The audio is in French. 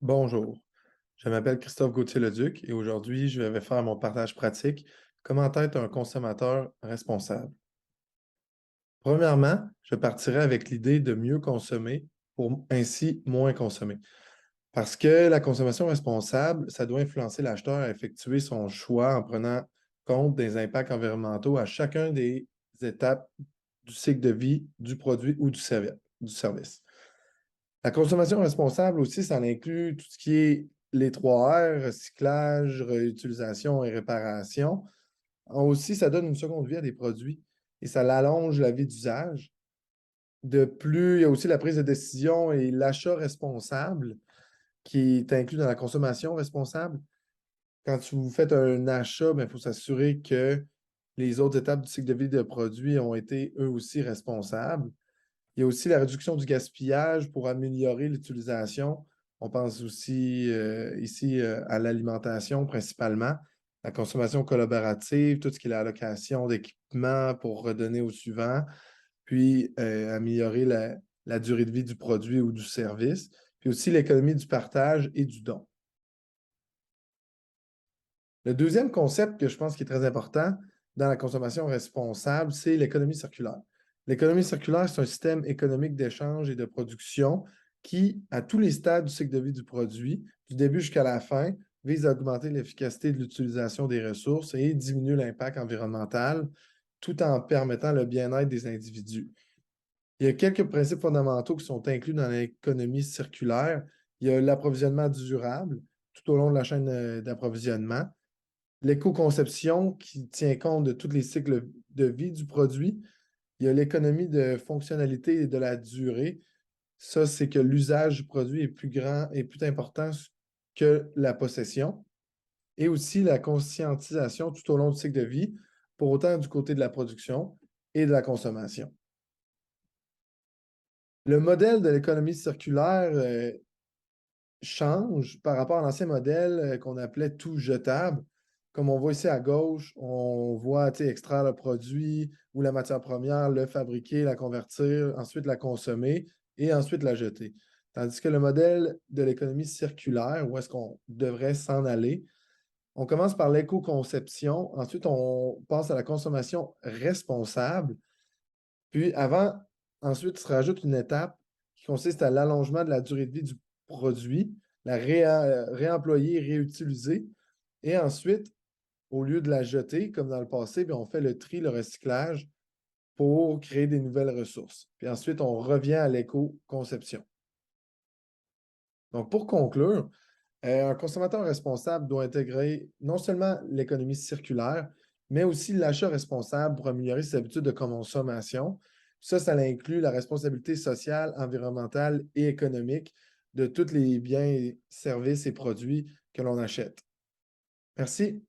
Bonjour, je m'appelle Christophe Gauthier-Leduc et aujourd'hui, je vais faire mon partage pratique. Comment être un consommateur responsable? Premièrement, je partirai avec l'idée de mieux consommer pour ainsi moins consommer. Parce que la consommation responsable, ça doit influencer l'acheteur à effectuer son choix en prenant compte des impacts environnementaux à chacun des étapes du cycle de vie du produit ou du service. La consommation responsable aussi, ça inclut tout ce qui est les 3 R, recyclage, réutilisation et réparation. Aussi, ça donne une seconde vie à des produits et ça l'allonge la vie d'usage. De plus, il y a aussi la prise de décision et l'achat responsable qui est inclus dans la consommation responsable. Quand vous faites un achat, il faut s'assurer que les autres étapes du cycle de vie de produits ont été eux aussi responsables. Il y a aussi la réduction du gaspillage pour améliorer l'utilisation. On pense aussi ici à l'alimentation principalement, la consommation collaborative, tout ce qui est la location d'équipements pour redonner au suivant, puis améliorer la durée de vie du produit ou du service, puis aussi l'économie du partage et du don. Le deuxième concept que je pense qui est très important dans la consommation responsable, c'est l'économie circulaire. L'économie circulaire, c'est un système économique d'échange et de production qui, à tous les stades du cycle de vie du produit, du début jusqu'à la fin, vise à augmenter l'efficacité de l'utilisation des ressources et diminuer l'impact environnemental tout en permettant le bien-être des individus. Il y a quelques principes fondamentaux qui sont inclus dans l'économie circulaire. Il y a l'approvisionnement durable tout au long de la chaîne d'approvisionnement, l'éco-conception qui tient compte de tous les cycles de vie du produit. Il y a l'économie de fonctionnalité et de la durée. Ça, c'est que l'usage du produit est plus grand et plus important que la possession. Et aussi la conscientisation tout au long du cycle de vie, pour autant du côté de la production et de la consommation. Le modèle de l'économie circulaire change par rapport à l'ancien modèle qu'on appelait tout jetable. Comme on voit ici à gauche, on voit extraire le produit ou la matière première, le fabriquer, la convertir, ensuite la consommer et ensuite la jeter. Tandis que le modèle de l'économie circulaire, où est-ce qu'on devrait s'en aller, on commence par l'éco-conception, ensuite on passe à la consommation responsable, puis ensuite se rajoute une étape qui consiste à l'allongement de la durée de vie du produit, la réemployer, réutiliser. Et ensuite, au lieu de la jeter, comme dans le passé, bien, on fait le tri, le recyclage pour créer des nouvelles ressources. Puis ensuite, on revient à l'éco-conception. Donc, pour conclure, un consommateur responsable doit intégrer non seulement l'économie circulaire, mais aussi l'achat responsable pour améliorer ses habitudes de consommation. Ça inclut la responsabilité sociale, environnementale et économique de tous les biens, services et produits que l'on achète. Merci.